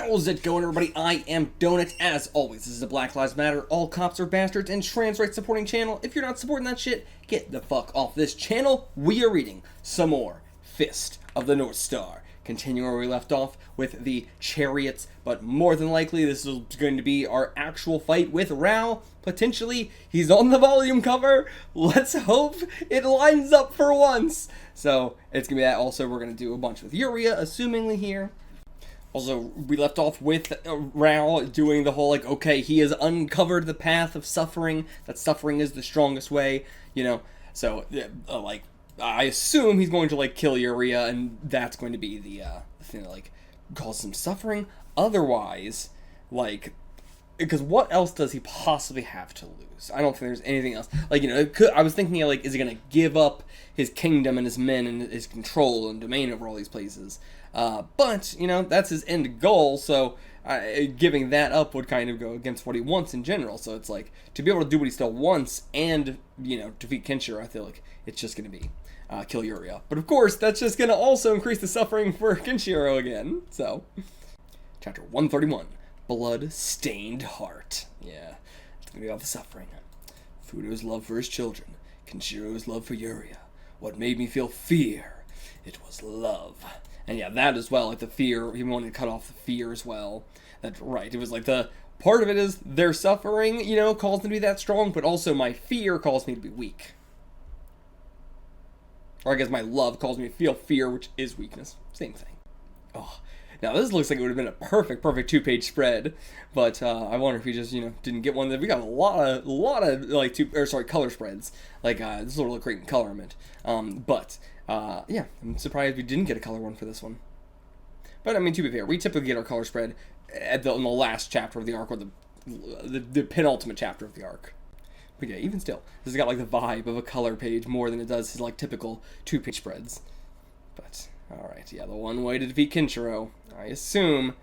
How's it going, everybody? I am Donut. As always, this is a Black Lives Matter, all cops are bastards, and trans rights supporting channel. If you're not supporting that shit, get the fuck off this channel. We are reading some more Fist of the North Star. Continuing where we left off with the chariots, but more than likely this is going to be our actual fight with RAOH. Potentially, he's on the volume cover. Let's hope it lines up for once. So, it's going to be that. Also, we're going to do a bunch with Yuria, assumingly here. Also, we left off with RAOH doing the whole, like, okay, he has uncovered the path of suffering, that suffering is the strongest way, you know, so, like, I assume he's going to, like, kill Yuria, and that's going to be the thing that, like, causes him suffering. Otherwise, like, because what else does he possibly have to lose? I don't think there's anything else. Like, you know, I was thinking, like, is he going to give up his kingdom and his men and his control and domain over all these places? But, you know, that's his end goal, so giving that up would kind of go against what he wants in general. So it's like, to be able to do what he still wants and, you know, defeat KENSHIRO, I feel like it's just going to be kill Yuria. But of course, that's just going to also increase the suffering for KENSHIRO again. So, Chapter 131, Blood-Stained Heart. Yeah, it's going to be all the suffering. Fudo's love for his children, KENSHIRO's love for Yuria. What made me feel fear? It was love. And yeah, that as well, like the fear, he wanted to cut off the fear as well. That's right, it was like the, part of it is their suffering, you know, caused them to be that strong, but also my fear caused me to be weak. Or I guess my love caused me to feel fear, which is weakness. Same thing. Oh, now this looks like it would have been a perfect 2-page spread, but I wonder if we just, you know, didn't get one. We got a lot of like color spreads. Like this will look great in colorment. Yeah, I'm surprised we didn't get a color one for this one. But I mean, to be fair, we typically get our color spread in the last chapter of the arc, or the penultimate chapter of the arc. But yeah, even still, this has got like the vibe of a color page more than it does his like typical 2-page spreads. But alright, yeah, the one way to defeat KENSHIRO, I assume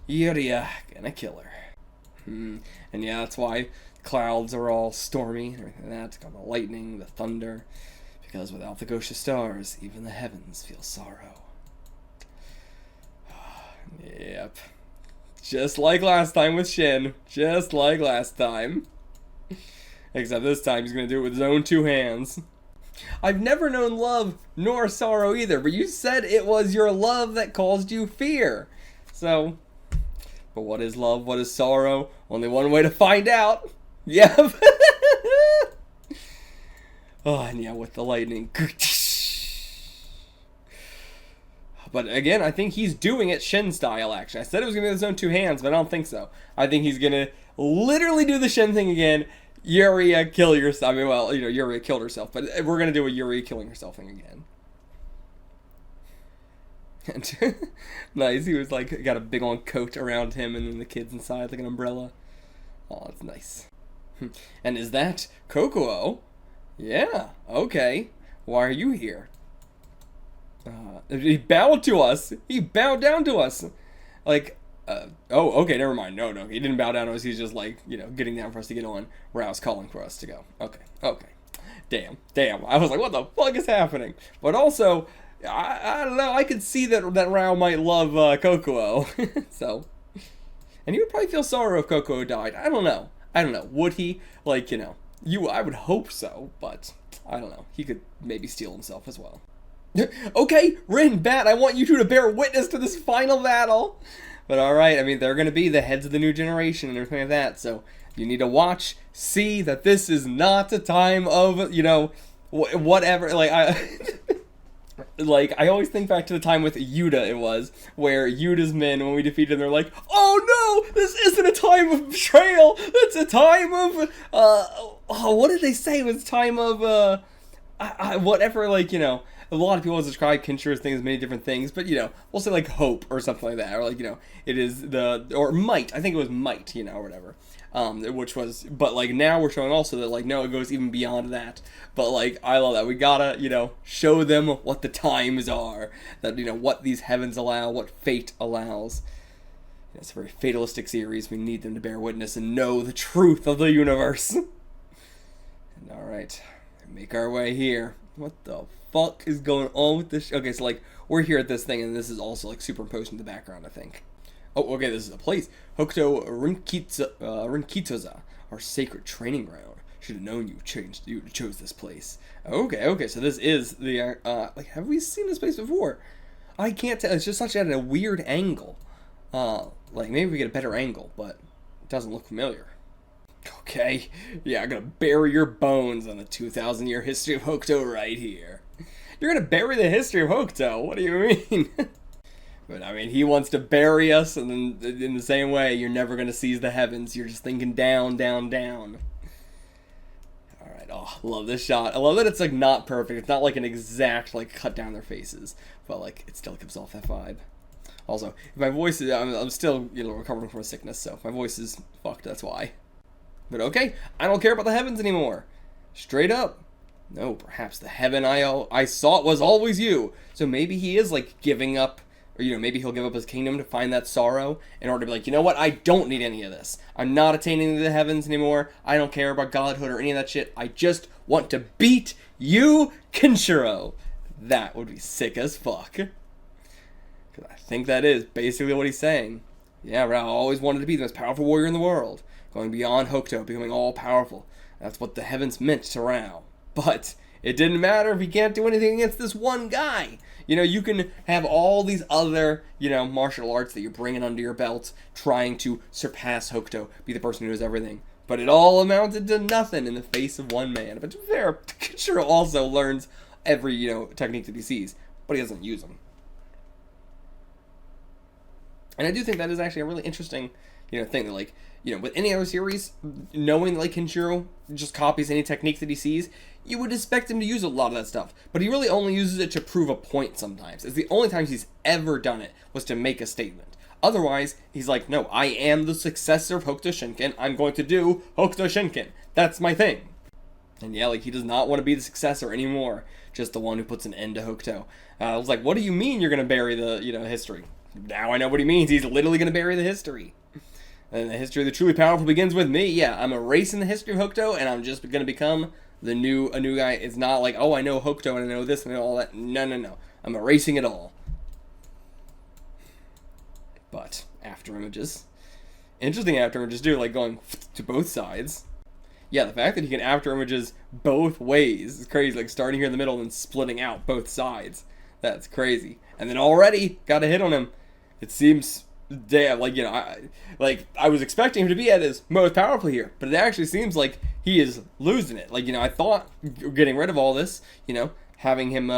Yuria gonna kill her. And yeah, that's why clouds are all stormy and everything like that. It's got the lightning, the thunder. Because without the ghost of stars, even the heavens feel sorrow. Yep. Just like last time with Shin. Just like last time. Except this time he's going to do it with his own 2 hands. I've never known love nor sorrow either, but you said it was your love that caused you fear. So, but what is love? What is sorrow? Only one way to find out. Yep. Oh, and yeah, with the lightning. But again, I think he's doing it Shin style, actually. I said it was going to be with his own 2 hands, but I don't think so. I think he's going to literally do the Shin thing again. Yuria, kill yourself. I mean, well, you know, Yuria killed herself, but we're going to do a Yuria killing herself thing again. And nice, he was like, got a big long coat around him, and then the kids inside like an umbrella. Oh, that's nice. And is that Kokuo? Yeah, okay. Why are you here? He bowed to us. He bowed down to us. Like, oh, okay, never mind. No, he didn't bow down to us. He's just like, you know, getting down for us to get on. RAOH's calling for us to go. Okay. Damn. I was like, what the fuck is happening? But also, I don't know. I could see that RAOH might love Kokuo. So, and he would probably feel sorrow if Kokuo died. I don't know. Would he? Like, you know. I would hope so, but I don't know. He could maybe steal himself as well. Okay, Rin, Bat, I want you two to bear witness to this final battle. But alright, I mean, they're going to be the heads of the new generation and everything like that, so you need to watch, see that this is not a time of, you know, whatever, like, I always think back to the time with Yuta, it was, where Yuta's men, when we defeated them, they're like, oh no, this isn't a time of betrayal, it's a time of, what did they say? It was a time of, whatever, like, you know, a lot of people describe KENSHIRO's thing as many different things, but, you know, we'll say, like, hope or something like that, or, like, you know, it is or might, I think it was might, you know, or whatever. Which was, but like now we're showing also that like, no, it goes even beyond that. But like, I love that. We gotta, you know, show them what the times are. That, you know, what these heavens allow, what fate allows. It's a very fatalistic series. We need them to bear witness and know the truth of the universe. And alright, make our way here. What the fuck is going on with this? Okay, so like, we're here at this thing, and this is also like superimposed in the background, I think. Oh, okay, this is a place. Hokuto Rinkitoza, our sacred training ground. Should have known you chose this place. Okay, so this is the, like, have we seen this place before? I can't tell, it's just such at a weird angle. Like, maybe we get a better angle, but it doesn't look familiar. Okay, yeah, I'm gonna bury your bones on the 2,000-year history of Hokuto right here. You're gonna bury the history of Hokuto? What do you mean? But, I mean, he wants to bury us, and then in the same way, you're never gonna seize the heavens. You're just thinking down, down, down. Alright, oh, I love this shot. I love that it's, like, not perfect. It's not, like, an exact, like, cut down their faces. But, like, it still gives off that vibe. Also, if my voice is, I'm still, you know, recovering from a sickness, so if my voice is fucked, that's why. But okay, I don't care about the heavens anymore. Straight up. No, perhaps the heaven I sought was always you. So maybe he is, like, giving up, or, you know, maybe he'll give up his kingdom to find that sorrow in order to be like, you know what, I don't need any of this. I'm not attaining the heavens anymore. I don't care about godhood or any of that shit. I just want to beat you, KENSHIRO. That would be sick as fuck. Because I think that is basically what he's saying. Yeah, RAOH always wanted to be the most powerful warrior in the world. Going beyond Hokuto, becoming all-powerful. That's what the heavens meant to RAOH. But it didn't matter if he can't do anything against this one guy. You know, you can have all these other, you know, martial arts that you're bringing under your belt, trying to surpass Hokuto, be the person who knows everything. But it all amounted to nothing in the face of one man. But to be fair, KENSHIRO also learns every, you know, technique that he sees, but he doesn't use them. And I do think that is actually a really interesting, you know, thing that, like, you know, with any other series, knowing, like, KENSHIRO just copies any technique that he sees, you would expect him to use a lot of that stuff. But he really only uses it to prove a point sometimes. It's the only times he's ever done it was to make a statement. Otherwise, he's like, no, I am the successor of Hokuto Shinken. I'm going to do Hokuto Shinken. That's my thing. And yeah, like, he does not want to be the successor anymore. Just the one who puts an end to Hokuto. I was like, what do you mean you're going to bury the, you know, history? Now I know what he means. He's literally going to bury the history. And the history of the truly powerful begins with me. Yeah, I'm erasing the history of Hokuto, and I'm just going to become a new guy. It's not like, oh, I know Hokuto, and I know this, and all that. No. I'm erasing it all. But, after images. Interesting after images, too, like going to both sides. Yeah, the fact that he can after images both ways is crazy. Like, starting here in the middle and splitting out both sides. That's crazy. And then already got a hit on him. It seems, damn, like, you know, I was expecting him to be at his most powerful here, but it actually seems like he is losing it. Like, you know, I thought getting rid of all this, you know, having him,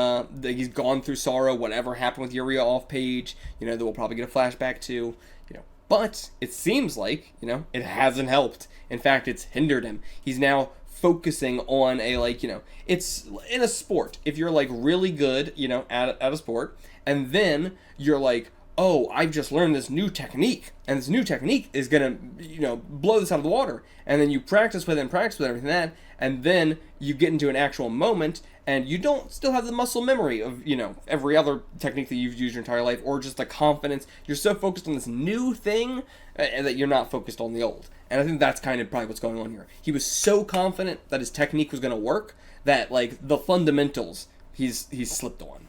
he's gone through sorrow, whatever happened with Yuria off page, you know, that we'll probably get a flashback to, you know, but it seems like, you know, it hasn't helped. In fact, it's hindered him. He's now focusing on a, like, you know, it's in a sport. If you're, like, really good, you know, at a sport, and then you're like, oh, I've just learned this new technique, and this new technique is gonna, you know, blow this out of the water. And then you practice with it and practice with everything that, and then you get into an actual moment, and you don't still have the muscle memory of, you know, every other technique that you've used your entire life, or just the confidence. You're so focused on this new thing that you're not focused on the old. And I think that's kind of probably what's going on here. He was so confident that his technique was gonna work that, like, the fundamentals he's slipped on.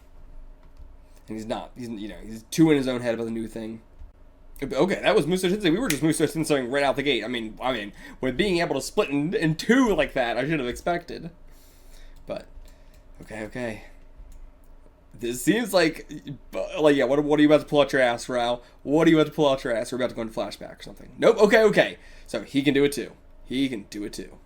And he's not. He's too in his own head about the new thing. Okay, that was Muso Tensei. We were just Muso Tensei right out the gate. I mean, with being able to split in two like that, I should have expected. But, okay. This seems like, yeah, what are you about to pull out your ass, RAOH? What are you about to pull out your ass? We're about to go into flashback or something. Nope, okay. So, he can do it too.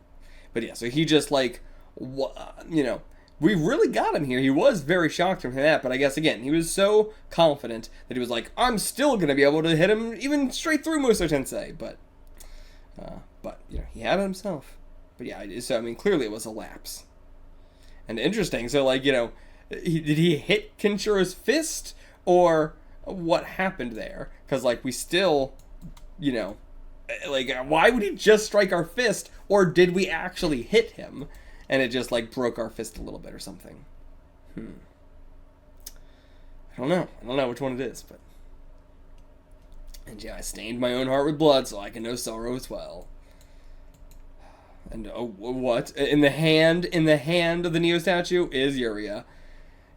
But yeah, so he just, like, you know, we really got him here. He was very shocked from that, but I guess, again, he was so confident that he was like, I'm still going to be able to hit him even straight through Muso Tensei, but, you know, he had it himself. But yeah, so, I mean, clearly it was a lapse. And interesting, so, like, you know, did he hit KENSHIRO's fist, or what happened there? Because, like, we still, you know, like, why would he just strike our fist, or did we actually hit him? And it just, like, broke our fist a little bit or something. I don't know which one it is, but... And yeah, I stained my own heart with blood so I can know sorrow as well. And, oh, what? In the hand of the Neo statue is Yuria.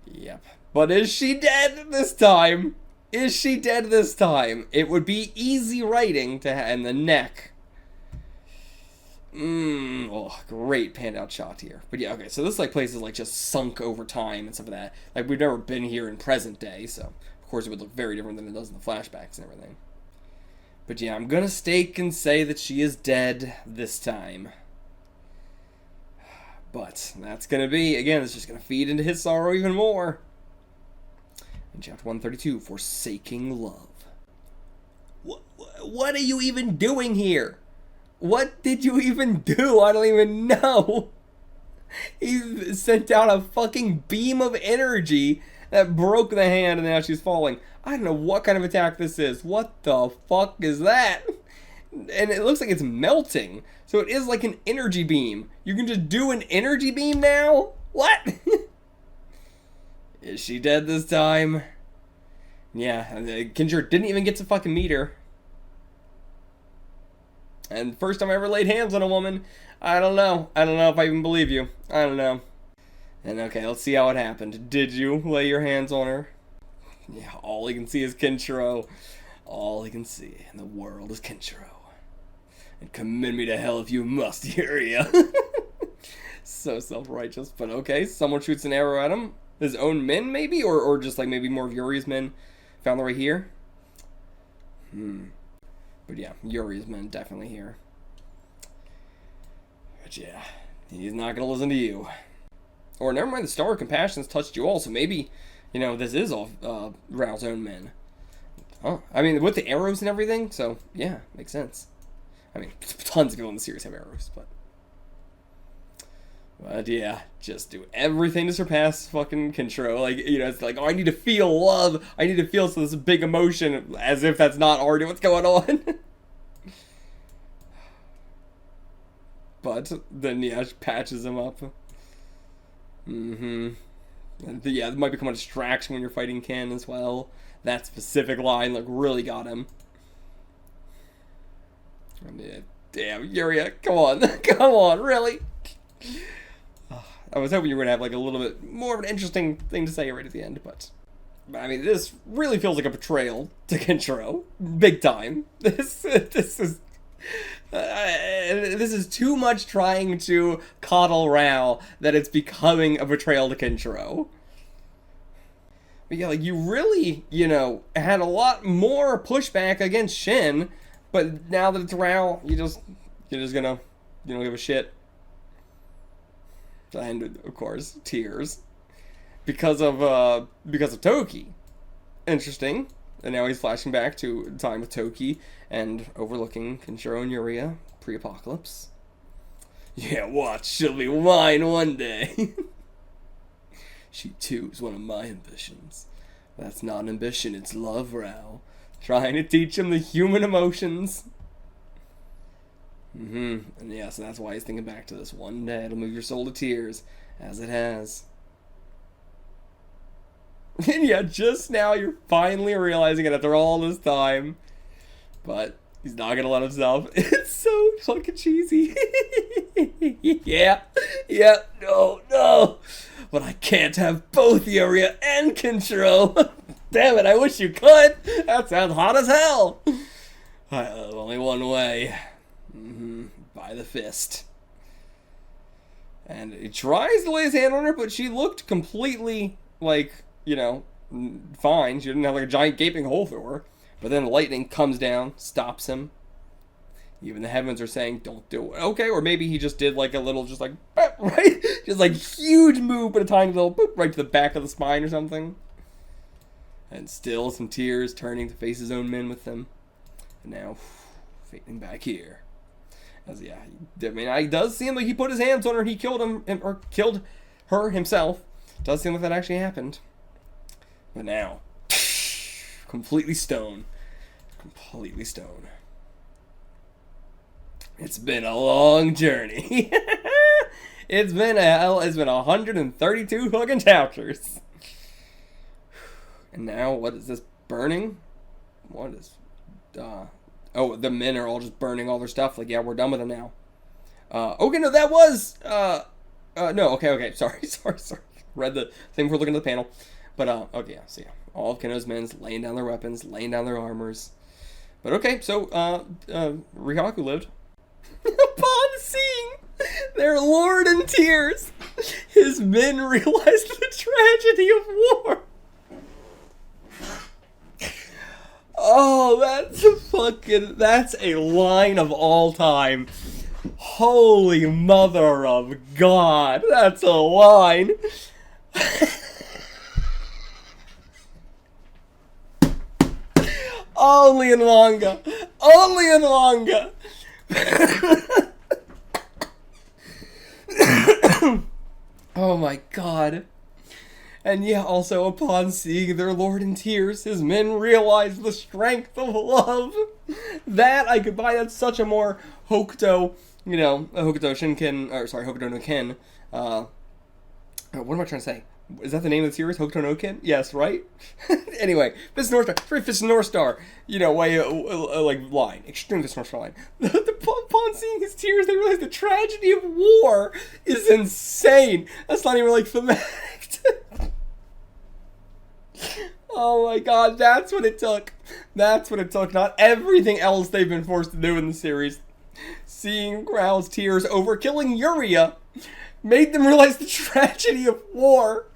Yep. But is she dead this time? Is she dead this time? It would be easy writing to have in the neck. Oh, great panned out shot here. But yeah, okay, so this like place is like just sunk over time and stuff like that. Like we've never been here in present day, so of course it would look very different than it does in the flashbacks and everything. But yeah, I'm gonna stake and say that she is dead this time. But that's gonna be, again, it's just gonna feed into his sorrow even more. In chapter 132, Forsaking Love. What are you even doing here? What did you even do? I don't even know. He sent out a fucking beam of energy that broke the hand and now she's falling. I don't know what kind of attack this is. What the fuck is that? And it looks like it's melting. So it is like an energy beam. You can just do an energy beam now? What? Is she dead this time? Yeah, KENSHIRO didn't even get to fucking meet her. And first time I ever laid hands on a woman. I don't know. I don't know if I even believe you. I don't know. And okay, let's see how it happened. Did you lay your hands on her? Yeah, all he can see is KENSHIRO. All he can see in the world is KENSHIRO. And commend me to hell if you must, Yuria. So self-righteous. But okay, someone shoots an arrow at him. His own men, maybe? Or just like maybe more of Yuri's men found their way here? But yeah, Yuri's men definitely here. But yeah, he's not gonna listen to you. Or never mind, the Star of Compassion's touched you all, so maybe, you know, this is all RAOH's own men. Huh? I mean, with the arrows and everything, so yeah, makes sense. I mean, tons of people in the series have arrows, but yeah, just do everything to surpass fucking KENSHIRO. Like, you know, it's like, oh, I need to feel love. I need to feel this big emotion, as if that's not already what's going on. But then, yeah, she patches him up. And yeah, it might become a distraction when you're fighting Ken as well. That specific line, like, really got him. Yeah, damn, Yuria, come on. Come on, really? I was hoping you were going to have like a little bit more of an interesting thing to say right at the end, but I mean, this really feels like a betrayal to KENSHIRO. Big time. This is too much trying to coddle RAOH that it's becoming a betrayal to KENSHIRO. But yeah, like, you really, you know, had a lot more pushback against Shin, but now that it's RAOH, you're just gonna, you don't give a shit. And of course, tears because of Toki. Interesting. And now he's flashing back to time with Toki and overlooking KENSHIRO and Yuria pre-apocalypse. Yeah, watch, she'll be mine one day. She too is one of my ambitions. That's not an ambition, it's love, RAOH. Trying to teach him the human emotions. And yeah, so that's why he's thinking back to this one day. It'll move your soul to tears, as it has. And yeah, just now you're finally realizing it after all this time. But he's not gonna let himself. It's so fucking cheesy. Yeah, no. But I can't have both Yuria and KENSHIRO. Damn it, I wish you could. That sounds hot as hell. Only one way. By the fist. And he tries to lay his hand on her, but she looked completely, like, you know, fine. She didn't have, like, a giant gaping hole through her. But then lightning comes down, stops him. Even the heavens are saying, don't do it. Okay, or maybe he just did, like, a little, just like, right? Just, like, huge move, but a tiny little boop right to the back of the spine or something. And still some tears turning to face his own men with them. And now, fading back here. As, yeah, I mean, it does seem like he put his hands on her and he killed him, or killed her himself. Does seem like that actually happened. But now, completely stone. Completely stone. It's been a long journey. It's been 132 fucking chapters. And now, what is this? Burning? What is, oh, the men are all just burning all their stuff. Like, yeah, we're done with them now. Okay, no, that was, no, okay, sorry. Read the thing before looking at the panel. But, okay, yeah, so yeah. all of Keno's men laying down their weapons, laying down their armors. But okay, so, Ryaku lived. Upon seeing their lord in tears, his men realized the tragedy of war. Oh, that's a line of all time. Holy mother of God, that's a line. Only in manga. Only in manga. Oh my God. And yeah, also upon seeing their lord in tears, his men realized the strength of love. That I could buy. That's such a more Hokuto, you know, Hokuto Shinken, or sorry, Hokuto no Ken. What am I trying to say? Is that the name of the series? Hokuto no Ken? Yes, right? Anyway, Fist North Star. Very Fist North Star. You know, way, like, line. Extreme Fist North Star line. Upon seeing his tears, they realize the tragedy of war is insane. That's not even, like, thematic. Oh my God, that's what it took. That's what it took. Not everything else they've been forced to do in the series. Seeing Raoh's tears over killing Yuria made them realize the tragedy of war.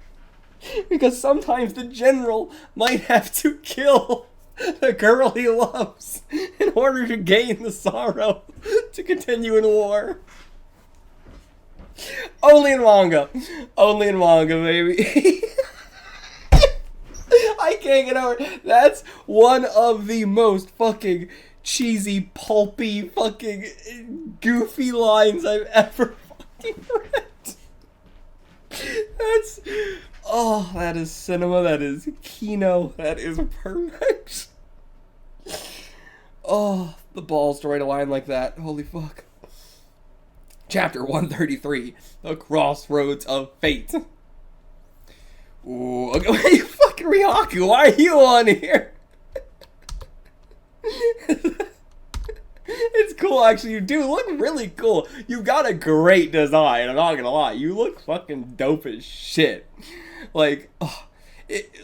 Because sometimes the general might have to kill the girl he loves in order to gain the sorrow to continue in war. Only in manga. Only in manga, baby. I can't get over it. That's one of the most fucking cheesy, pulpy, fucking goofy lines I've ever fucking read. That's... Oh, that is cinema. That is Kino. That is perfect. Oh, the balls to write a line like that. Holy fuck. Chapter 133. The Crossroads of Fate. Ooh, okay, wait, fucking Ryaku, why are you on here? It's cool, actually. You do look really cool. You've got a great design, I'm not gonna lie. You look fucking dope as shit. Like, oh,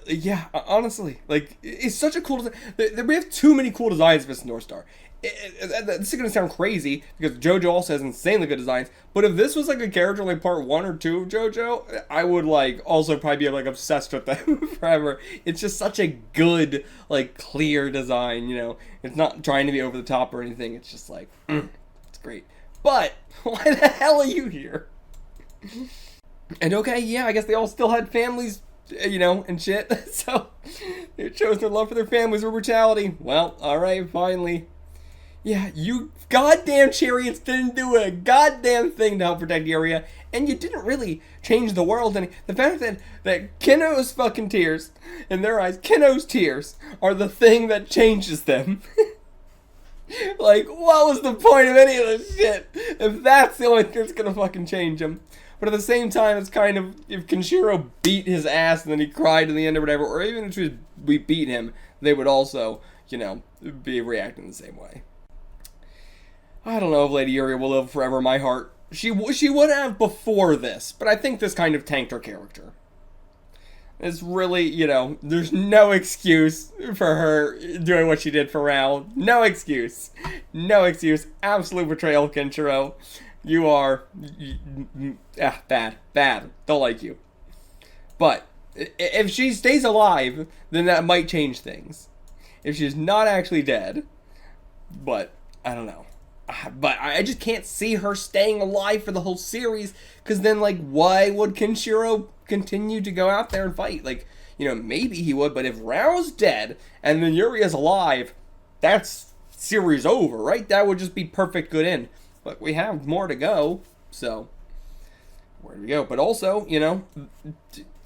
yeah, honestly, like, it's such a cool design. We have too many cool designs for this North Star. This is gonna sound crazy because JoJo also has insanely good designs. But if this was like a character like part 1 or 2 of JoJo, I would like also probably be like obsessed with them forever. It's just such a good, like, clear design. You know, it's not trying to be over the top or anything. It's just like, it's great. But why the hell are you here? And okay, yeah, I guess they all still had families, you know, and shit. So they chose their love for their families with brutality. Well, all right, finally. Yeah, you goddamn chariots didn't do a goddamn thing to help protect the area, and you didn't really change the world any. The fact that Keno's fucking tears, in their eyes, Keno's tears are the thing that changes them. Like, what was the point of any of this shit if that's the only thing that's gonna fucking change him? But at the same time, it's kind of, if Kenshiro beat his ass and then he cried in the end or whatever, or even if we beat him, they would also, you know, be reacting the same way. I don't know if Lady Yuria will live forever in my heart. She would have before this, but I think this kind of tanked her character. It's really, you know, there's no excuse for her doing what she did for Raoh. No excuse. No excuse. Absolute betrayal of Kenshiro. You are... bad. Don't like you. But, if she stays alive, then that might change things. If she's not actually dead. But, I don't know. But I just can't see her staying alive for the whole series, because then, like, why would Kenshiro continue to go out there and fight? Like, you know, maybe he would, but if Raoh's dead, and then Yuria's alive, that's series over, right? That would just be perfect good end. But we have more to go, so, where do we go? But also, you know,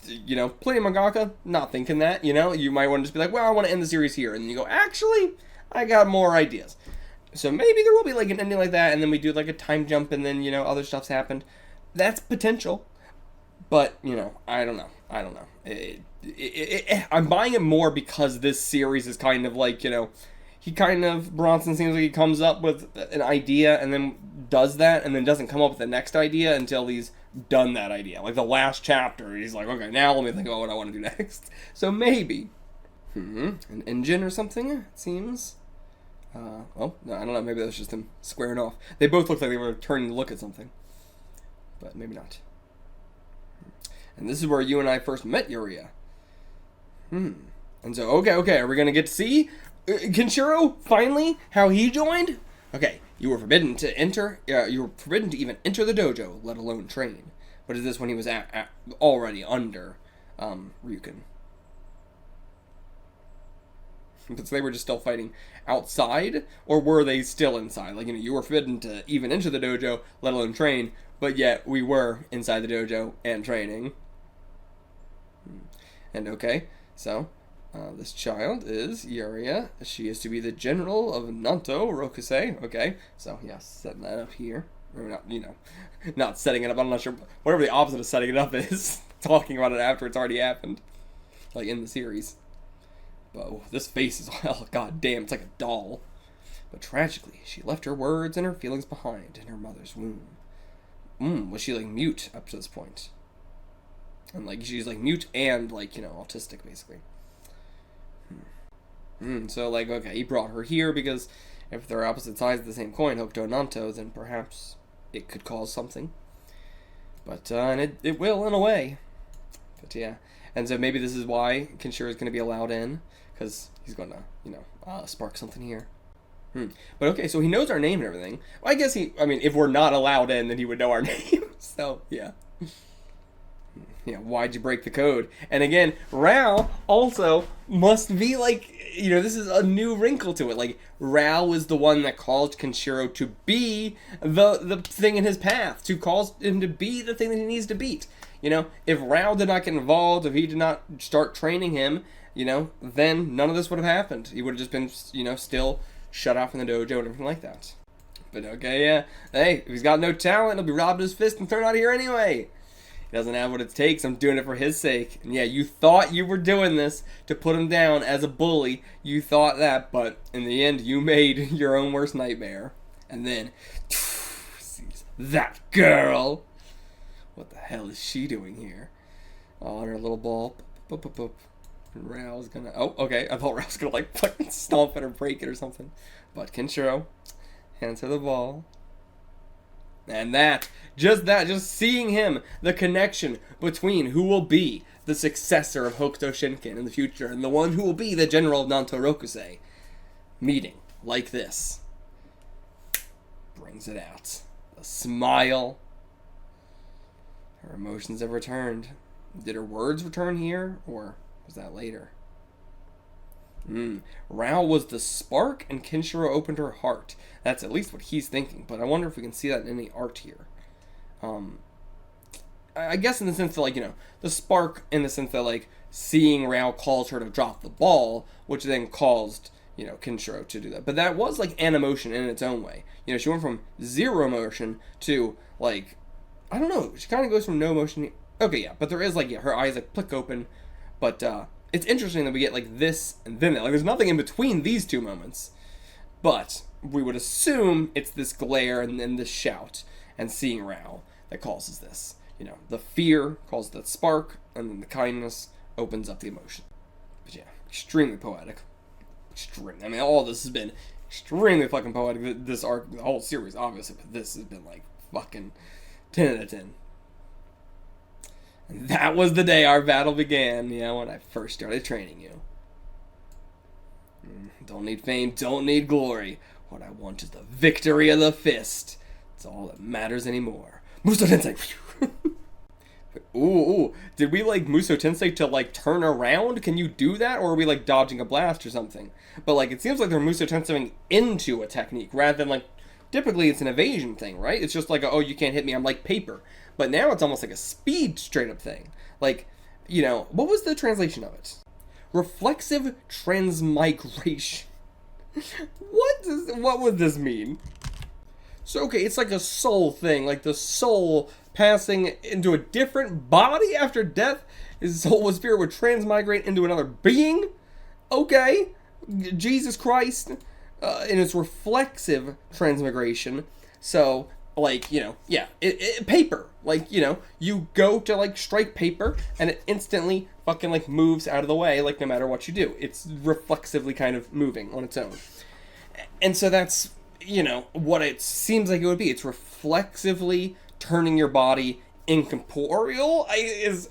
plenty of mangaka, not thinking that, you know? You might want to just be like, well, I want to end the series here, and then you go, actually, I got more ideas. So maybe there will be, like, an ending like that, and then we do, like, a time jump, and then, you know, other stuff's happened. That's potential. But, you know, I don't know. I'm buying it more because this series is kind of like, you know, Bronson seems like he comes up with an idea, and then does that, and then doesn't come up with the next idea until he's done that idea. Like, the last chapter, he's like, okay, now let me think about what I want to do next. So maybe An engine or something, it seems. Oh, no, I don't know. Maybe that was just them squaring off. They both looked like they were turning to look at something. But maybe not. And this is where you and I first met Yuria. And so, okay. Are we going to get to see Kenshiro, finally? How he joined? Okay, you were forbidden to enter. You were forbidden to even enter the dojo, let alone train. But is this when he was already under Ryukin? But so they were just still fighting outside, or were they still inside? Like, you were forbidden to even enter the dojo, let alone train, but yet we were inside the dojo and training. And okay, so this child is Yuria. She is to be the general of Nanto Rokusei. Okay, so yeah, setting that up here. Or not, not setting it up. I'm not sure. Whatever the opposite of setting it up is, talking about it after it's already happened, like in the series. But oh, this face is, oh god damn, it's like a doll. But tragically, she left her words and her feelings behind in her mother's womb. Was she like mute up to this point? And like she's like mute and like, autistic basically. So like, okay, he brought her here because if they're opposite sides of the same coin, Hokuto and Nanto, then perhaps it could cause something. But and it will in a way. But yeah. And so maybe this is why Kenshiro is going to be allowed in, because he's going to, spark something here. But okay, so he knows our name and everything. Well, I guess if we're not allowed in, then he would know our name. So, yeah. Why'd you break the code? And again, RAOH also must be like, this is a new wrinkle to it. Like, RAOH is the one that caused Kenshiro to be the thing in his path, to cause him to be the thing that he needs to beat. If RAOH did not get involved, if he did not start training him, then none of this would have happened. He would have just been, still shut out from the dojo and everything like that. But okay, yeah. Hey, if he's got no talent, he'll be robbed of his fist and thrown out of here anyway. He doesn't have what it takes. I'm doing it for his sake. And yeah, you thought you were doing this to put him down as a bully. You thought that, but in the end, you made your own worst nightmare. And then, that girl! What the hell is she doing here? Oh, her little ball. And RAOH's gonna... Oh, okay. I thought RAOH was gonna, like, fucking stomp it or break it or something. But Kenshiro hands her the ball. And just seeing him, the connection between who will be the successor of Hokuto Shinken in the future and the one who will be the general of Nanto Rokusei, meeting like this, brings it out. A smile. Her emotions have returned. Did her words return here, or was that later? RAOH was the spark, and Kenshiro opened her heart. That's at least what he's thinking, but I wonder if we can see that in any art here. I guess in the sense that, like, the spark in the sense that, like, seeing RAOH caused her to drop the ball, which then caused, Kenshiro to do that. But that was, like, an emotion in its own way. She went from zero emotion to, like, I don't know, she kind of goes from no emotion. Okay, yeah, but there is, like, her eyes, like, plick open, but, it's interesting that we get, like, this and then that. Like, there's nothing in between these two moments. But we would assume it's this glare and then this shout and seeing RAOH that causes this. The fear causes the spark, and then the kindness opens up the emotion. But yeah, extremely poetic. Extremely. I mean, all this has been extremely fucking poetic. This arc, the whole series, obviously, but this has been, like, fucking 10 out of 10. And that was the day our battle began, when I first started training you. Don't need fame, don't need glory. What I want is the victory of the fist. It's all that matters anymore. Muso Tensei! Ooh, did we, like, Muso Tensei to, like, turn around? Can you do that? Or are we, like, dodging a blast or something? But, like, it seems like they're Muso Tenseiing into a technique, rather than, like, typically it's an evasion thing, right? It's just like, oh, you can't hit me, I'm like paper. But now it's almost like a speed straight-up thing. Like, what was the translation of it? Reflexive transmigration. What would this mean? So, okay, it's like a soul thing, like the soul passing into a different body after death. His soul or spirit would transmigrate into another being? Okay, Jesus Christ. And it's reflexive transmigration. So, like, you know, yeah, paper. Like, you know, you go to, like, strike paper, and it instantly fucking, like, moves out of the way, like, no matter what you do. It's reflexively kind of moving on its own. And so that's, you know, what it seems like it would be. It's reflexively turning your body incorporeal,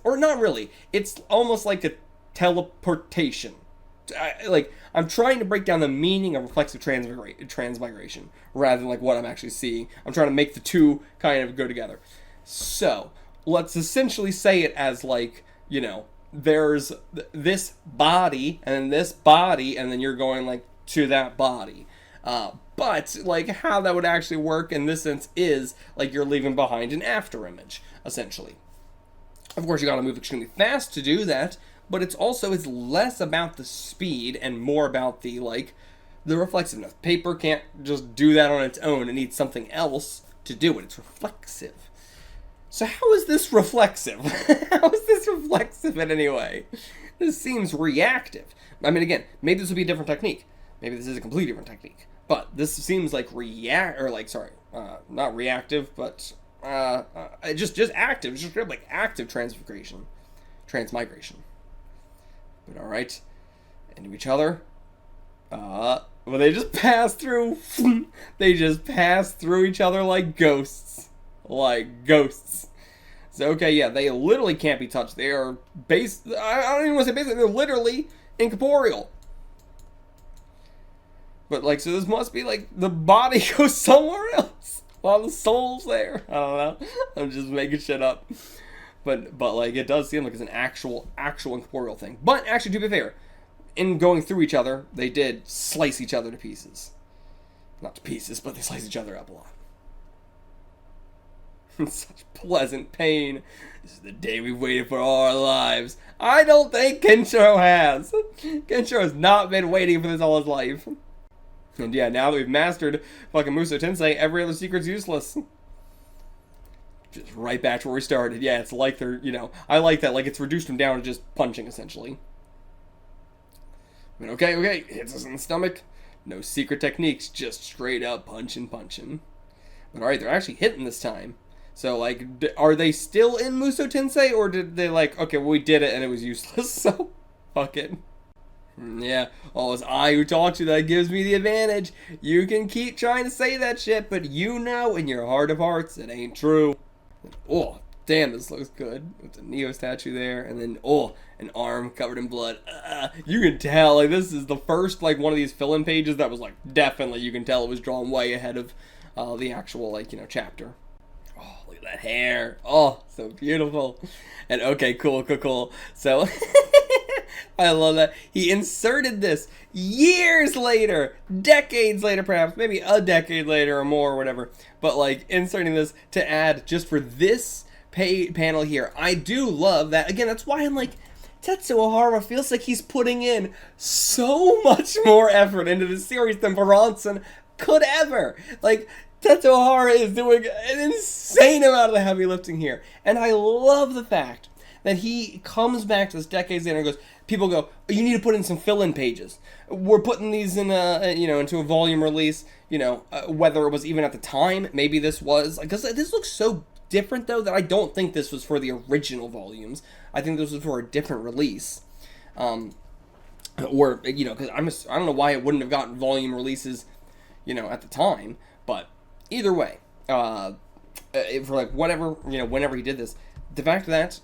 or not really. It's almost like a teleportation. I'm trying to break down the meaning of reflexive transmigration rather than like what I'm actually seeing. I'm trying to make the two kind of go together. So let's essentially say it as like, you know, there's this body and then this body and then you're going like to that body. But like how that would actually work in this sense is like you're leaving behind an after image, essentially. Of course, you got to move extremely fast to do that. But it's less about the speed and more about the reflexiveness. Paper can't just do that on its own. It needs something else to do it. It's reflexive. So how is this reflexive? How is this reflexive in any way? This seems reactive. I mean, again, maybe this would be a different technique. Maybe this is a completely different technique. But this seems like not reactive, but just active. Just like active transmigration. But alright, into each other. Well, they just pass through. They just pass through each other like ghosts. Like ghosts. So, okay, yeah, they literally can't be touched. They are I don't even want to say basically, they're literally incorporeal. But, like, so this must be, like, the body goes somewhere else while the soul's there. I don't know. I'm just making shit up. But like, it does seem like it's an actual incorporeal thing. But, actually, to be fair, in going through each other, they did slice each other to pieces. Not to pieces, but they slice each other up a lot. Such pleasant pain. This is the day we've waited for all our lives. I don't think KENSHIRO has. KENSHIRO has not been waiting for this all his life. And yeah, now that we've mastered fucking Musou Tensei, every other secret's useless. Just right back to where we started. Yeah, it's like they're, you know, I like that. Like, it's reduced them down to just punching, essentially. I mean, okay, hits us in the stomach. No secret techniques, just straight up punching. But alright, they're actually hitting this time. So, like, are they still in Musou Tensei, or did they, like, okay, well, we did it and it was useless, so fuck it. Yeah, well, it's I who taught you that gives me the advantage. You can keep trying to say that shit, but you know in your heart of hearts it ain't true. Oh, damn, this looks good. With the Neo statue there, and then, oh, an arm covered in blood. You can tell, like, this is the first, like, one of these fill-in pages that was, like, definitely, you can tell it was drawn way ahead of the actual, like, you know, chapter. Oh, look at that hair. Oh, so beautiful. And, okay, cool. So, I love that. He inserted this years later, decades later perhaps, maybe a decade later or more or whatever, but like inserting this to add just for this panel here. I do love that. Again, that's why I'm like, Tetsuo Hara feels like he's putting in so much more effort into this series than Bronson could ever. Like, Tetsuo Hara is doing an insane amount of the heavy lifting here. And I love the fact that he comes back to this decades later and goes, people go, you need to put in some fill-in pages. We're putting these in into a volume release, whether it was even at the time, maybe this was, because this looks so different though that I don't think this was for the original volumes. I think this was for a different release. Or, because I don't know why it wouldn't have gotten volume releases, at the time, but either way, for like whatever, whenever he did this, the fact that,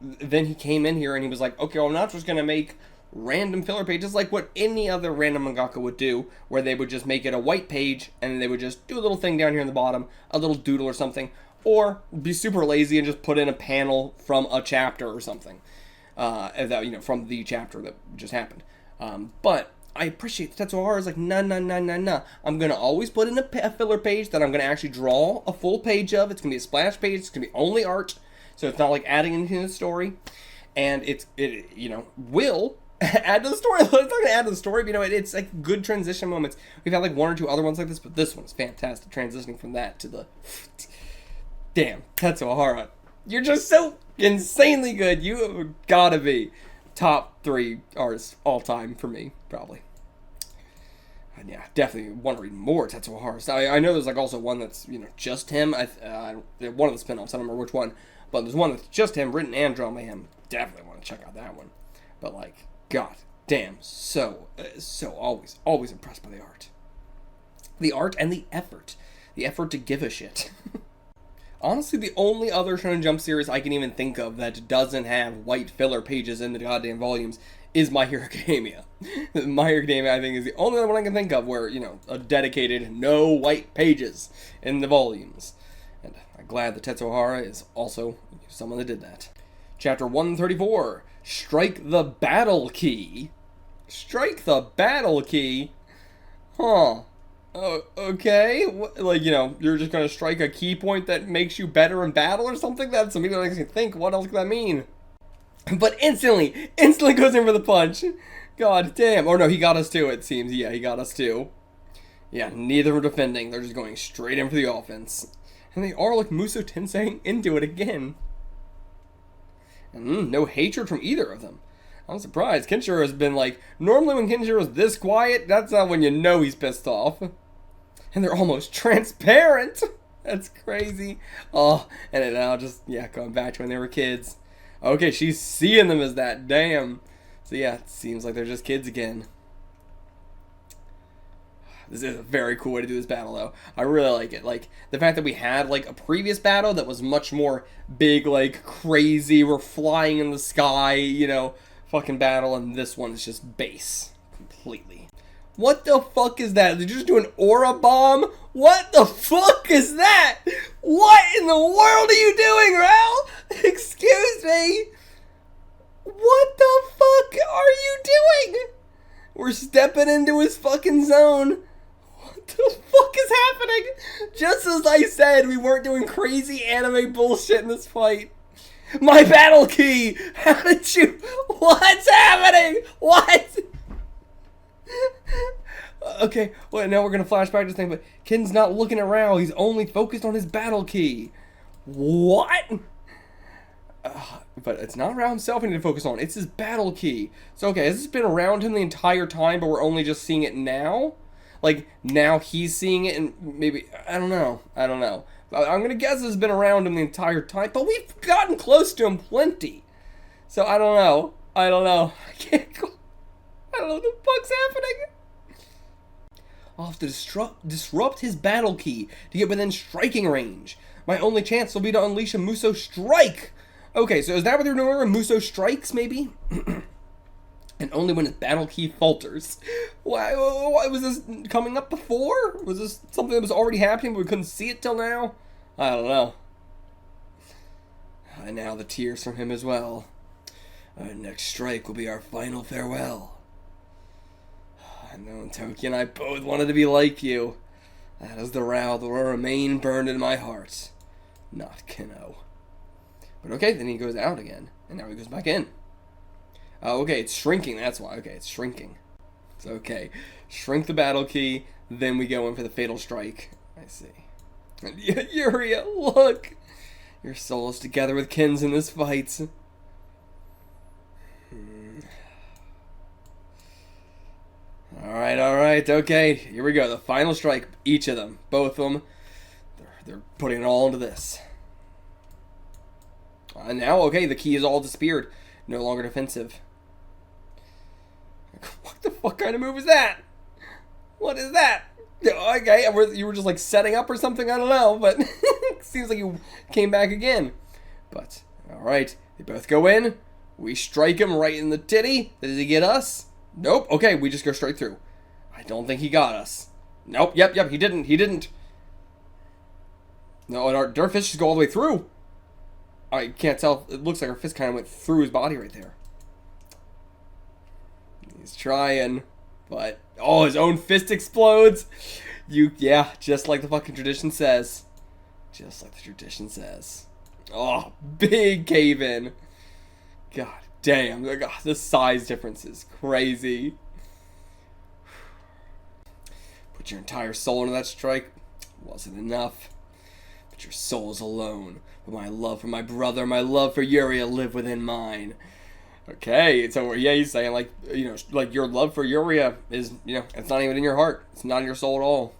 then he came in here and he was like, okay, well, I'm not just going to make random filler pages like what any other random mangaka would do, where they would just make it a white page and they would just do a little thing down here in the bottom, a little doodle or something, or be super lazy and just put in a panel from a chapter or something, from the chapter that just happened. But I appreciate that Tetsuo Hara is like, nah. I'm going to always put in a filler page that I'm going to actually draw a full page of. It's going to be a splash page. It's going to be only art. So it's not like adding anything to the story. And it will add to the story. It's not going to add to the story, but, it's like good transition moments. We've had like one or two other ones like this, but this one's fantastic. Transitioning from that to the... Damn, Tetsuo Hara. You're just so insanely good. You have got to be top 3 artists all time for me, probably. Yeah, definitely want to read more Tetsuo Hara. I know there's like also one that's, you know, just him. One of the spin-offs, I don't remember which one, but there's one that's just him, written and drawn by him. Definitely want to check out that one. But like, god damn, so always impressed by the art and the effort to give a shit. Honestly, the only other Shonen Jump series I can even think of that doesn't have white filler pages in the goddamn volumes is My Hero Academia. My Hero Academia, I think, is the only one I can think of where, you know, a dedicated no white pages in the volumes. And I'm glad that Tetsuo Hara is also someone that did that. Chapter 134, Strike the Battle Key. Strike the Battle Key? Huh. Okay. Like, you know, you're just gonna strike a key point that makes you better in battle or something? That's something that makes me think, what else could that mean? But instantly goes in for the punch. God damn. Or no, he got us too, it seems. Yeah, he got us too. Yeah, neither are defending. They're just going straight in for the offense. And they are, like, Muso Tensei into it again. And no hatred from either of them. I'm surprised. Kenshiro has been like, normally when Kenshiro's this quiet, that's not when you know he's pissed off. And they're almost transparent. That's crazy. Oh, and it now just, yeah, going back to when they were kids. Okay, she's seeing them as that. Damn. So yeah, it seems like they're just kids again. This is a very cool way to do this battle, though. I really like it. Like, the fact that we had, like, a previous battle that was much more big, like, crazy, we're flying in the sky, you know, fucking battle, and this one is just base. Completely. What the fuck is that? Did you just do an aura bomb? What the fuck is that? What in the world are you doing, Raoh? Excuse me? What the fuck are you doing? We're stepping into his fucking zone. What the fuck is happening? Just as I said, we weren't doing crazy anime bullshit in this fight. My battle key! How did you... What's happening? What? Okay, well, now we're gonna flash back to this thing, but Ken's not looking at Raoh. He's only focused on his battle key. What? But it's not Raoh himself he need to focus on. It's his battle key. So, okay, has this been around him the entire time, but we're only just seeing it now? Like, now he's seeing it and maybe... I don't know. I'm gonna guess it's been around him the entire time, but we've gotten close to him plenty. So, I don't know. I can't go... I don't know what the fuck's happening. I'll have to disrupt his battle key to get within striking range. My only chance will be to unleash a Muso Strike. Okay, so is that what they're doing? Muso Strikes, maybe? And only when his battle key falters. Why was this coming up before? Was this something that was already happening but we couldn't see it till now? I don't know. And now the tears from him as well. Our next strike will be our final farewell. I know Toki and I both wanted to be like you. That is the Raoh that will remain burned in my heart. Not Keno. But okay, then he goes out again. And now he goes back in. Okay, it's shrinking, that's why. Okay, it's shrinking. It's okay. Shrink the battle key, then we go in for the fatal strike. I see. Yuria, look! Your soul is together with Ken's in this fight. Alright, okay. Here we go. The final strike. Each of them. Both of them. They're putting it all into this. And now, okay, the key is all disappeared. No longer defensive. What the fuck kind of move is that? What is that? Okay, you were just like setting up or something? I don't know, but it seems like you came back again. But, alright. They both go in. We strike him right in the titty. Does he get us? Nope. Okay, we just go straight through. I don't think he got us. Nope. Yep. He didn't. No, and our fist just go all the way through. I can't tell. It looks like our fist kind of went through his body right there. He's trying, but... Oh, his own fist explodes. Yeah, just like the fucking tradition says. Just like the tradition says. Oh, big cave in. God damn. God, the size difference is crazy. Put your entire soul into that strike. Wasn't enough. But your soul is alone. But my love for my brother, my love for Yuria live within mine. Okay, so yeah, he's saying like, like your love for Yuria is, it's not even in your heart. It's not in your soul at all.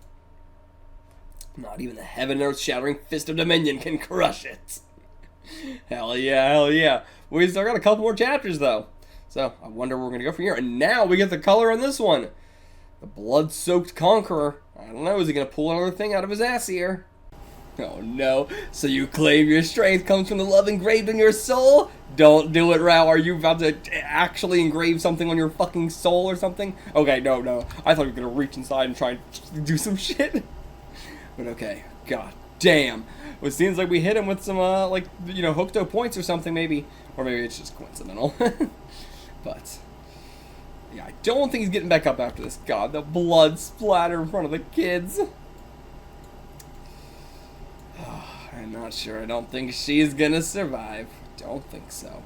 Not even the heaven earth shattering fist of Dominion can crush it. Hell yeah, hell yeah. We still got a couple more chapters though. So I wonder where we're gonna go from here. And now we get the color on this one. The blood-soaked conqueror. I don't know, is he gonna pull another thing out of his ass here? Oh no, so you claim your strength comes from the love engraved in your soul? Don't do it, Rao. Are you about to actually engrave something on your fucking soul or something? Okay, no. I thought you were gonna reach inside and try and do some shit. But okay, god damn. Well, it seems like we hit him with some, Hokuto points or something maybe. Or maybe it's just coincidental. But, yeah, I don't think he's getting back up after this. God, the blood splatter in front of the kids. I'm not sure. I don't think she's gonna survive. Don't think so.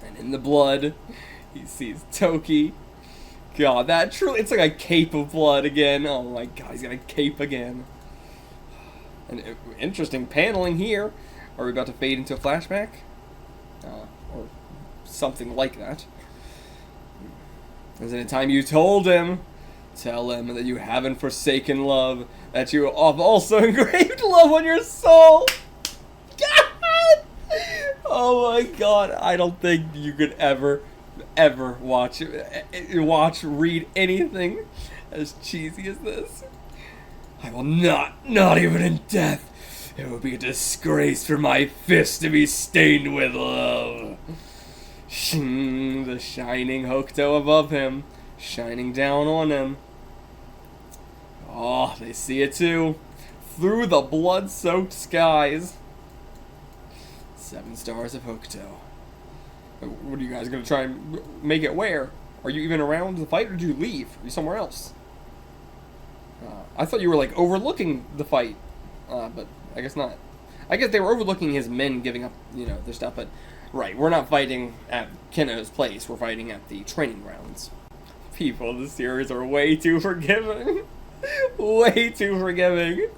And in the blood, he sees Toki. God, that truly, it's like a cape of blood again. Oh my god, he's got a cape again. An interesting paneling here. Are we about to fade into a flashback? Or something like that. Isn't it time you told him? Tell him that you haven't forsaken love, that you have also engraved love on your soul. God! Oh my god, I don't think you could ever read anything as cheesy as this. I will not even in death. It would be a disgrace for my fist to be stained with love. The shining Hokuto above him, shining down on him. Oh, they see it too. Through the blood-soaked skies. 7 stars of Hokuto. What are you guys going to try and make it where? Are you even around the fight, or did you leave? Are you somewhere else? I thought you were, like, overlooking the fight. But I guess not. I guess they were overlooking his men giving up, their stuff, but... Right, we're not fighting at Keno's place, we're fighting at the training grounds. People in the series are way too forgiving. Way too forgiving.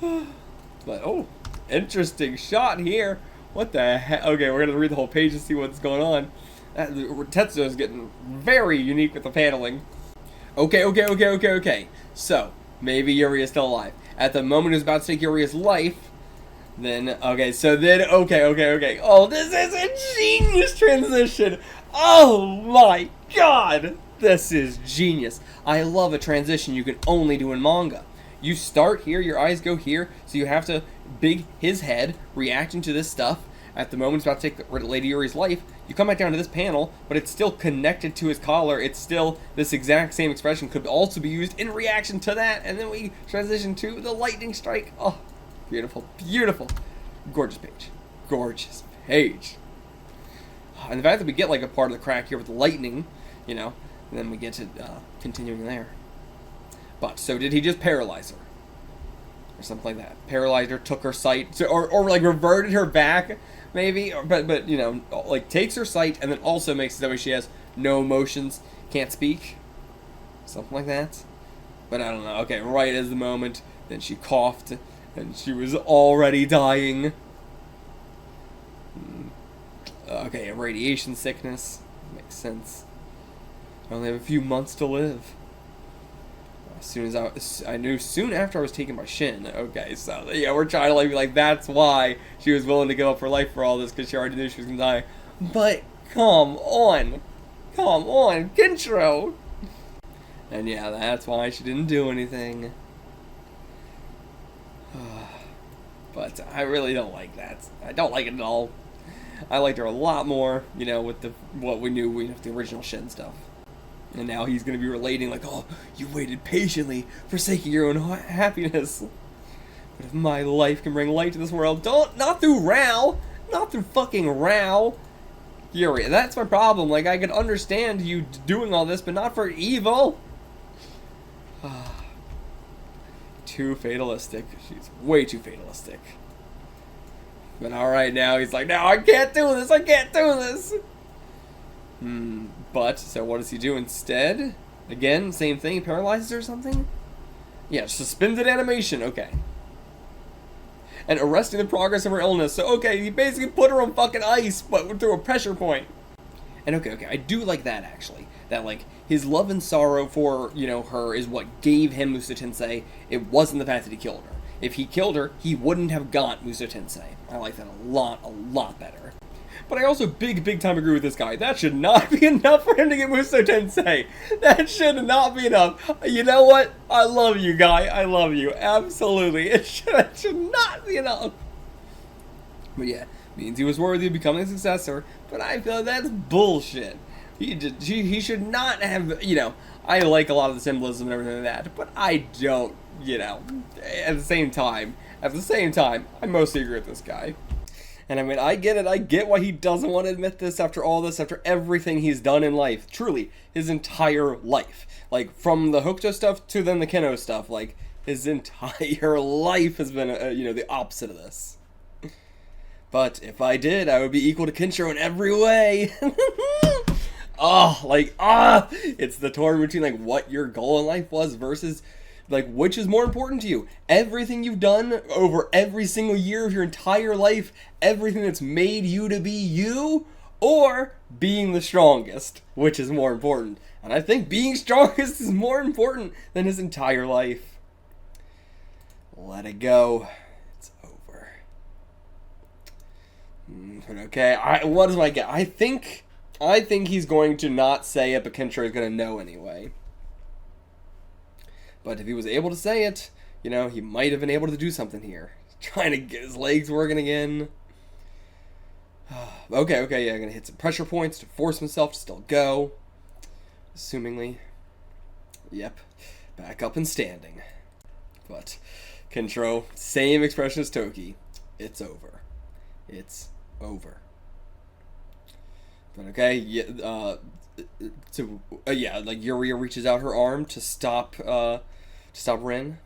But, oh, interesting shot here. What the heck? Okay, we're gonna read the whole page to see what's going on. Tetsuo is getting very unique with the paneling. Okay. So, maybe Yuri is still alive. At the moment he was about to take Yuri's life, okay. Oh, this is a genius transition. Oh my god. This is genius. I love a transition you can only do in manga. You start here, your eyes go here, so you have to his head reacting to this stuff. At the moment it's about to take Lady Yuri's life, you come back down to this panel, but it's still connected to his collar. It's still this exact same expression could also be used in reaction to that, and then we transition to the lightning strike. Oh, beautiful, beautiful. Gorgeous page. Gorgeous page. And the fact that we get like a part of the crack here with the lightning, and then we get to continuing there. But, so did he just paralyze her? Or something like that. Paralyzed her, took her sight, or like reverted her back, maybe? But like takes her sight and then also makes it that way she has no emotions, can't speak. Something like that. But I don't know. Okay, right as the moment, then she coughed, and she was already dying. Okay, radiation sickness. Makes sense. I only have a few months to live. As soon as I knew soon after I was taken by Shin. Okay, so yeah, we're trying to be like that's why she was willing to give up her life for all this, because she already knew she was gonna die. But come on, Kenshiro. And yeah, that's why she didn't do anything. But I really don't like that. I don't like it at all. I liked her a lot more, with what we knew with the original Shin stuff. And now he's going to be relating like, oh, you waited patiently, forsaking your own happiness. But if my life can bring light to this world, not through RAOH, not through fucking RAOH. Yuri, that's my problem. Like, I could understand you doing all this, but not for evil. Too fatalistic. She's way too fatalistic. But alright, now he's like, no, I can't do this. But, so what does he do instead? Again, same thing, he paralyzes her or something? Yeah, suspended animation, okay. and arresting the progress of her illness. So, okay, he basically put her on fucking ice, but through a pressure point. And okay, I do like that, actually. That, like, his love and sorrow for, you know, her is what gave him Muso Tensei. It wasn't the fact that he killed her. If he killed her, he wouldn't have got Muso Tensei. I like that a lot better. But I also big time agree with this guy. That should not be enough for him to get Muso Tensei. That should not be enough. You know what? I love you, guy. I love you. Absolutely. It should not be enough. But yeah, means he was worthy of becoming a successor. But I feel that's bullshit. He should not have, you know, I like a lot of the symbolism and everything like that, but I don't, you know, at the same time, I mostly agree with this guy. And I mean, I get it, I get why he doesn't want to admit this after all this, after everything he's done in life, truly, his entire life. Like, from the Hokuto stuff to then the Keno stuff, like, his entire life has been, you know, the opposite of this. But if I did, I would be equal to KENSHIRO in every way. It's the torn between, like, what your goal in life was versus, like, which is more important to you. Everything you've done over every single year of your entire life, everything that's made you to be you, or being the strongest, which is more important. And I think being strongest is more important than his entire life. Let it go. It's over. Okay, what is my guess? I think he's going to not say it, but KENSHIRO is going to know anyway. But if he was able to say it, you know, he might have been able to do something here. Trying to get his legs working again. Okay, yeah, I'm going to hit some pressure points to force himself to still go. Assumingly. Yep. Back up and standing. But KENSHIRO, same expression as Toki. It's over. It's over. But okay, yeah, like Yuria reaches out her arm to stop Rin.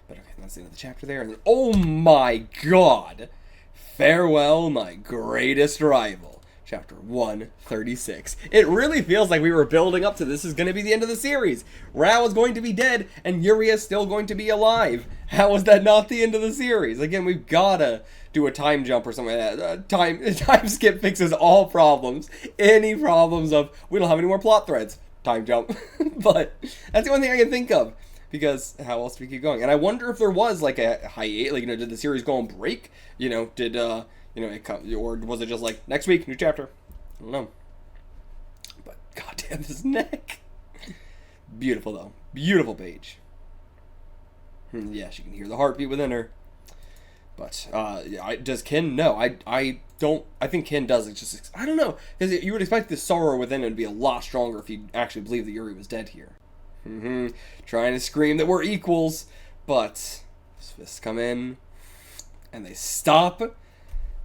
But okay, that's the end of the chapter there. And then, oh my god! Farewell, my greatest rival. Chapter 136. It really feels like we were building up to this is going to be the end of the series. RAOH is going to be dead, and Yuria is still going to be alive. How is that not the end of the series? Again, we've gotta do a time jump or something like that. Time skip fixes all problems. Any problems of, we don't have any more plot threads. Time jump. But that's the only thing I can think of. Because how else do we keep going? And I wonder if there was like a hiatus, like, you know, did the series go on break? You know, did, you know, it come, or was it just like, next week, new chapter? I don't know. But goddamn, this neck. Beautiful, though. Beautiful page. Yeah, she can hear the heartbeat within her. But, does Ken? No, I don't, I think Ken does. It's just, I don't know. Because you would expect the sorrow within him to be a lot stronger if you actually believe that Yuri was dead here. Trying to scream that we're equals, but his fists come in, and they stop.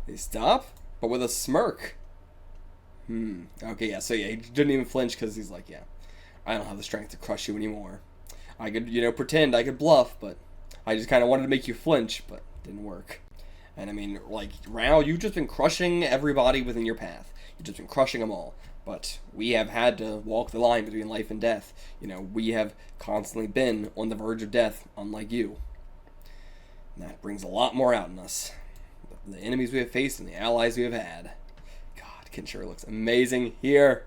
They stop, but with a smirk. Okay, yeah, so yeah, he didn't even flinch because he's like, yeah, I don't have the strength to crush you anymore. I could, you know, pretend, I could bluff, but I just kind of wanted to make you flinch, but it didn't work. And I mean, like, RAOH, you've just been crushing everybody within your path. You've just been crushing them all. But we have had to walk the line between life and death. You know, we have constantly been on the verge of death, unlike you. And that brings a lot more out in us. The enemies we have faced and the allies we have had. God, KENSHIRO looks amazing here.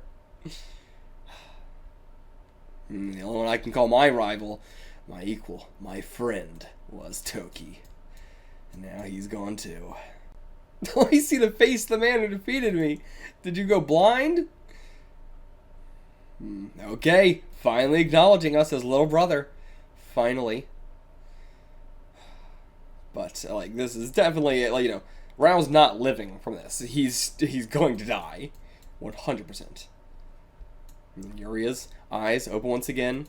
The only one I can call my rival, my equal, my friend, was Toki. And now he's gone too. Oh, you see the face of the man who defeated me. Did you go blind? Okay, finally acknowledging us as little brother. Finally. But, like, this is definitely, like, you know, RAOH's not living from this. He's going to die. 100%. Yuria's eyes open once again.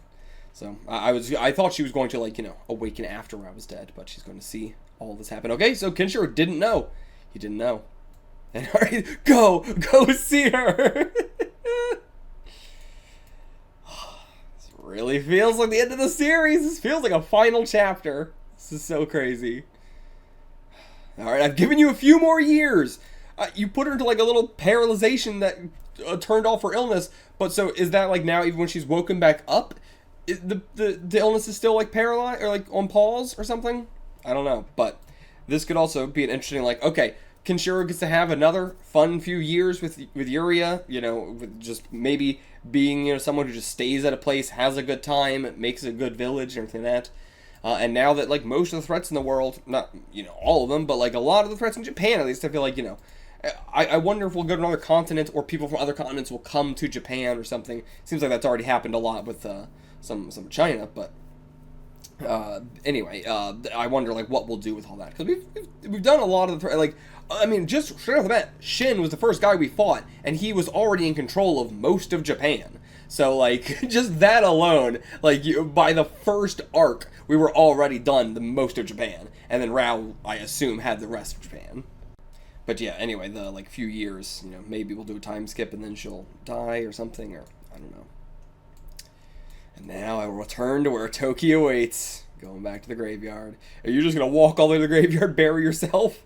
So, I thought she was going to, like, you know, awaken after RAOH was dead, but she's going to see all this happen. Okay, so KENSHIRO didn't know. He didn't know. And alright, go see her. This really feels like the end of the series. This feels like a final chapter. This is so crazy. Alright, I've given you a few more years. You put her into like a little paralyzation that turned off her illness. But so is that like now even when she's woken back up, the illness is still like paralyzed or like on pause or something? I don't know. But this could also be an interesting, like, okay, Kenshiro gets to have another fun few years with Yuria, you know, with just maybe being, you know, someone who just stays at a place, has a good time, makes a good village and everything like that. And now that, like, most of the threats in the world, not, you know, all of them, but, like, a lot of the threats in Japan, at least, I feel like, you know, I wonder if we'll go to another continent or people from other continents will come to Japan or something. Seems like that's already happened a lot with some China, but anyway, I wonder, like, what we'll do with all that. Because we've done a lot of the, like, I mean, just straight off the bat, Shin was the first guy we fought, and he was already in control of most of Japan. So, like, just that alone, like, by the first arc, we were already done the most of Japan. And then RAOH, I assume, had the rest of Japan. But yeah, anyway, the, like, few years, you know, maybe we'll do a time skip and then she'll die or something, or I don't know. And now I will return to where Tokyo waits. Going back to the graveyard. Are you just gonna walk all the way to the graveyard, bury yourself?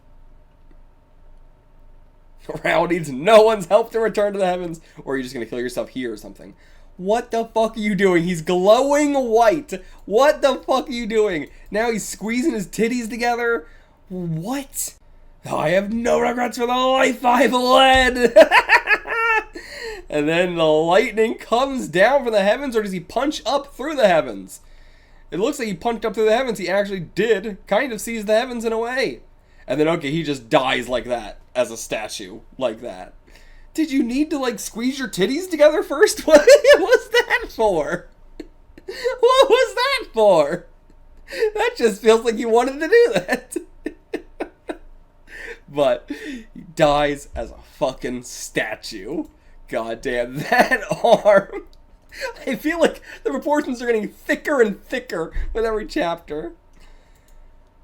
RAOH needs no one's help to return to the heavens. Or are you just gonna kill yourself here or something? What the fuck are you doing? He's glowing white. What the fuck are you doing? Now he's squeezing his titties together? What? I have no regrets for the life I've led. And then the lightning comes down from the heavens, or does he punch up through the heavens? It looks like he punched up through the heavens. He actually did kind of seize the heavens in a way. And then, okay, he just dies like that, as a statue, like that. Did you need to, like, squeeze your titties together first? What was that for? What was that for? That just feels like you wanted to do that. But he dies as a fucking statue. God damn, that arm. I feel like the proportions are getting thicker and thicker with every chapter.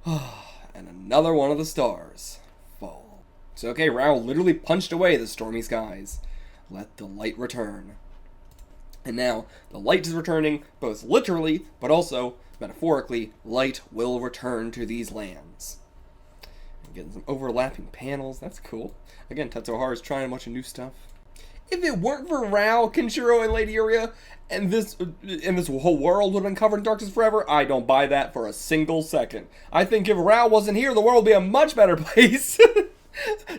And another one of the stars fall. So okay, RAOH literally punched away the stormy skies. Let the light return. And now, the light is returning, both literally, but also, metaphorically, light will return to these lands. I'm getting some overlapping panels, that's cool. Again, Tetsuharu's trying a bunch of new stuff. If it weren't for RAOH, Kenshiro, and Lady Yuria, and this whole world would have been covered in darkness forever, I don't buy that for a single second. I think if RAOH wasn't here, the world would be a much better place.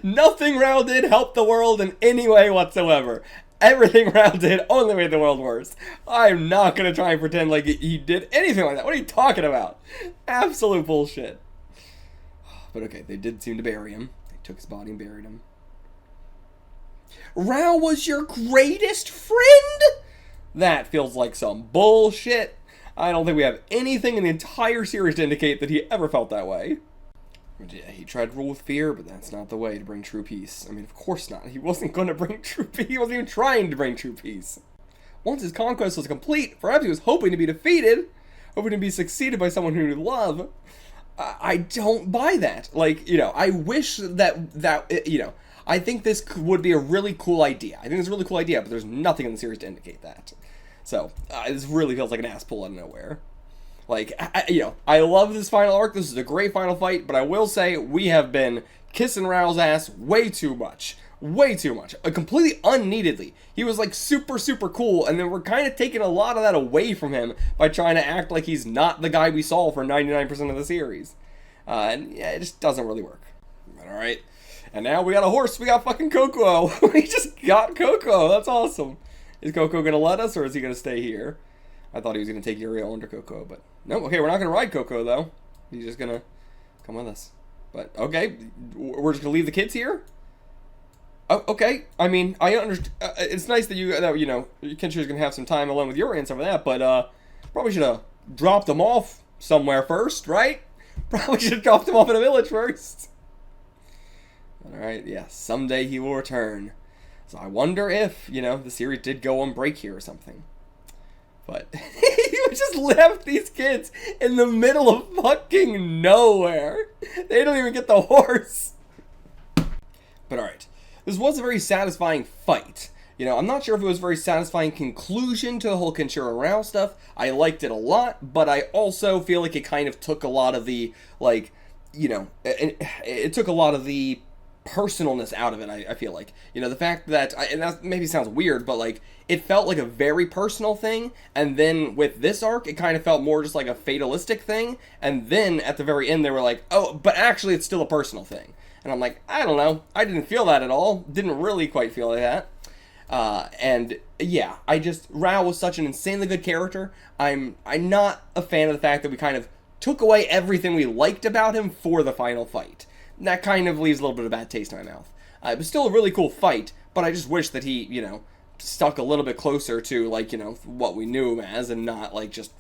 Nothing RAOH did helped the world in any way whatsoever. Everything RAOH did only made the world worse. I'm not going to try and pretend like he did anything like that. What are you talking about? Absolute bullshit. But okay, they did seem to bury him. They took his body and buried him. RAOH was your greatest friend? That feels like some bullshit. I don't think we have anything in the entire series to indicate that he ever felt that way. But yeah, he tried to rule with fear, but that's not the way to bring true peace. I mean, of course not. He wasn't going to bring true peace. He wasn't even trying to bring true peace. Once his conquest was complete, perhaps he was hoping to be defeated, hoping to be succeeded by someone who he would love. I don't buy that. Like, you know, I wish that you know, I think this would be a really cool idea. I think it's a really cool idea, but there's nothing in the series to indicate that. So, this really feels like an ass pull out of nowhere. Like, you know, I love this final arc. This is a great final fight, but I will say we have been kissing RAOH's ass way too much. Way too much. Completely unneededly. He was, like, super, super cool, and then we're kind of taking a lot of that away from him by trying to act like he's not the guy we saw for 99% of the series. And, yeah, it just doesn't really work. Alright. And now we got a horse. We got fucking Coco. We just got Coco. That's awesome. Is Coco going to let us, or is he going to stay here? I thought he was going to take Yuria under Coco, but no. Okay, we're not going to ride Coco, though. He's just going to come with us. But, okay, we're just going to leave the kids here? Oh, okay. I mean, I understand. It's nice that you know, Kenshiro's going to have some time alone with Yuria and stuff like that, but probably should have dropped them off somewhere first, right? Probably should have dropped them off in a village first. Alright, yeah, someday he will return. So I wonder if, you know, the series did go on break here or something. But he just left these kids in the middle of fucking nowhere. They don't even get the horse. But alright, this was a very satisfying fight. You know, I'm not sure if it was a very satisfying conclusion to the whole Kenshiro RAOH stuff. I liked it a lot, but I also feel like it kind of took a lot of the, like, you know, it took a lot of the personalness out of it. I feel like, you know, the fact that and that maybe sounds weird, but like it felt like a very personal thing, and then with this arc it kind of felt more just like a fatalistic thing, and then at the very end they were like, oh, but actually it's still a personal thing. And I'm like, I don't know, I didn't feel that at all, didn't really quite feel like that. And yeah, RAOH was such an insanely good character. I'm not a fan of the fact that we kind of took away everything we liked about him for the final fight. That kind of leaves a little bit of a bad taste in my mouth. It was still a really cool fight, but I just wish that he, you know, stuck a little bit closer to, like, you know, what we knew him as, and not, like, just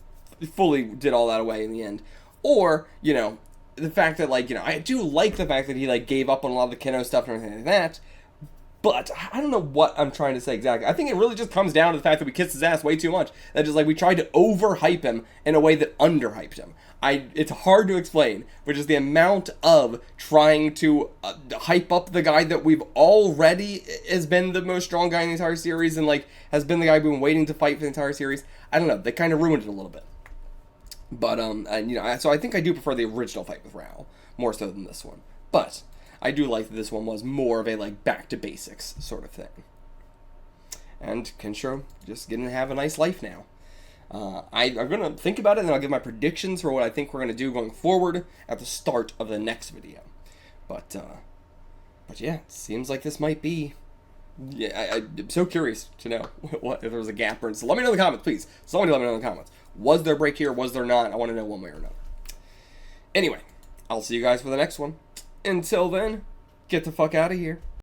fully did all that away in the end. Or, you know, the fact that, like, you know, I do like the fact that he, like, gave up on a lot of the Keno stuff and everything like that, but I don't know what I'm trying to say exactly. I think it really just comes down to the fact that we kissed his ass way too much. That just, like, we tried to overhype him in a way that underhyped him. It's hard to explain, but just the amount of trying to hype up the guy that we've already has been the most strong guy in the entire series, and, like, has been the guy we've been waiting to fight for the entire series. I don't know. They kind of ruined it a little bit. But, and, you know, so I think I do prefer the original fight with RAOH more so than this one. But I do like that this one was more of a, like, back to basics sort of thing. And KENSHIRO just getting to have a nice life now. I'm going to think about it, and then I'll give my predictions for what I think we're going to do going forward at the start of the next video. But yeah, it seems like this might be... Yeah, I'm so curious to know what if there was a gap or... So let me know in the comments, please. Somebody let me know in the comments. Was there a break here? Was there not? I want to know one way or another. Anyway, I'll see you guys for the next one. Until then, get the fuck out of here.